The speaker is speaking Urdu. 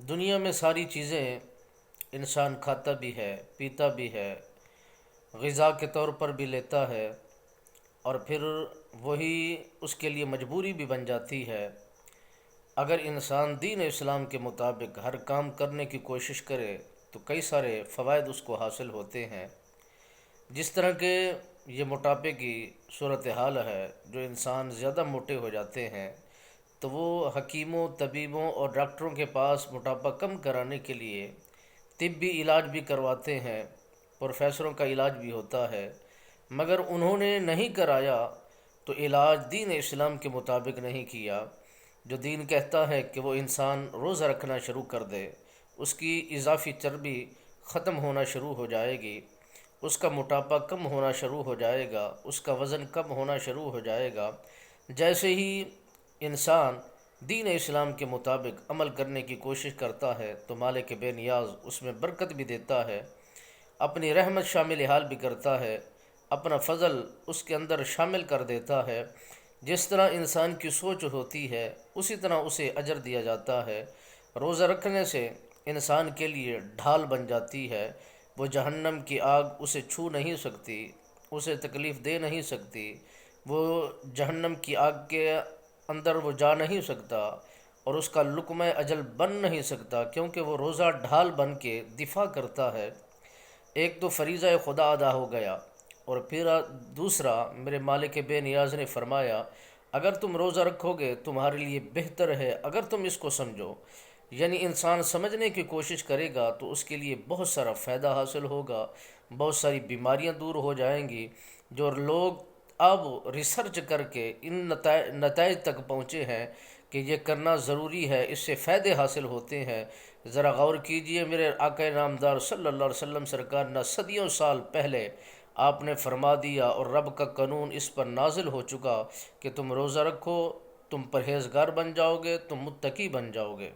دنیا میں ساری چیزیں انسان کھاتا بھی ہے، پیتا بھی ہے، غذا کے طور پر بھی لیتا ہے، اور پھر وہی اس کے لیے مجبوری بھی بن جاتی ہے۔ اگر انسان دین اسلام کے مطابق ہر کام کرنے کی کوشش کرے تو کئی سارے فوائد اس کو حاصل ہوتے ہیں۔ جس طرح کہ یہ موٹاپے کی صورتحال ہے، جو انسان زیادہ موٹے ہو جاتے ہیں تو وہ حکیموں، طبیبوں اور ڈاکٹروں کے پاس موٹاپا کم کرانے کے لیے طبی علاج بھی کرواتے ہیں، پروفیسروں کا علاج بھی ہوتا ہے، مگر انہوں نے نہیں کرایا تو علاج دین اسلام کے مطابق نہیں کیا۔ جو دین کہتا ہے کہ وہ انسان روزہ رکھنا شروع کر دے، اس کی اضافی چربی ختم ہونا شروع ہو جائے گی، اس کا موٹاپا کم ہونا شروع ہو جائے گا، اس کا وزن کم ہونا شروع ہو جائے گا۔ جیسے ہی انسان دین اسلام کے مطابق عمل کرنے کی کوشش کرتا ہے تو مالک بے نیاز اس میں برکت بھی دیتا ہے، اپنی رحمت شامل حال بھی کرتا ہے، اپنا فضل اس کے اندر شامل کر دیتا ہے۔ جس طرح انسان کی سوچ ہوتی ہے اسی طرح اسے اجر دیا جاتا ہے۔ روزہ رکھنے سے انسان کے لیے ڈھال بن جاتی ہے، وہ جہنم کی آگ اسے چھو نہیں سکتی، اسے تکلیف دے نہیں سکتی، وہ جہنم کی آگ کے اندر وہ جا نہیں سکتا اور اس کا لقمہ اجل بن نہیں سکتا، کیونکہ وہ روزہ ڈھال بن کے دفاع کرتا ہے۔ ایک تو فریضہ خدا ادا ہو گیا، اور پھر دوسرا میرے مالک بے نیاز نے فرمایا اگر تم روزہ رکھو گے تمہارے لیے بہتر ہے اگر تم اس کو سمجھو۔ یعنی انسان سمجھنے کی کوشش کرے گا تو اس کے لیے بہت سارا فائدہ حاصل ہوگا، بہت ساری بیماریاں دور ہو جائیں گی۔ جو لوگ اب ریسرچ کر کے ان نتائج تک پہنچے ہیں کہ یہ کرنا ضروری ہے، اس سے فائدے حاصل ہوتے ہیں، ذرا غور کیجئے۔ میرے آقا نامدار صلی اللہ علیہ وسلم سرکار نے صدیوں سال پہلے آپ نے فرما دیا اور رب کا قانون اس پر نازل ہو چکا کہ تم روزہ رکھو، تم پرہیزگار بن جاؤ گے، تم متقی بن جاؤ گے۔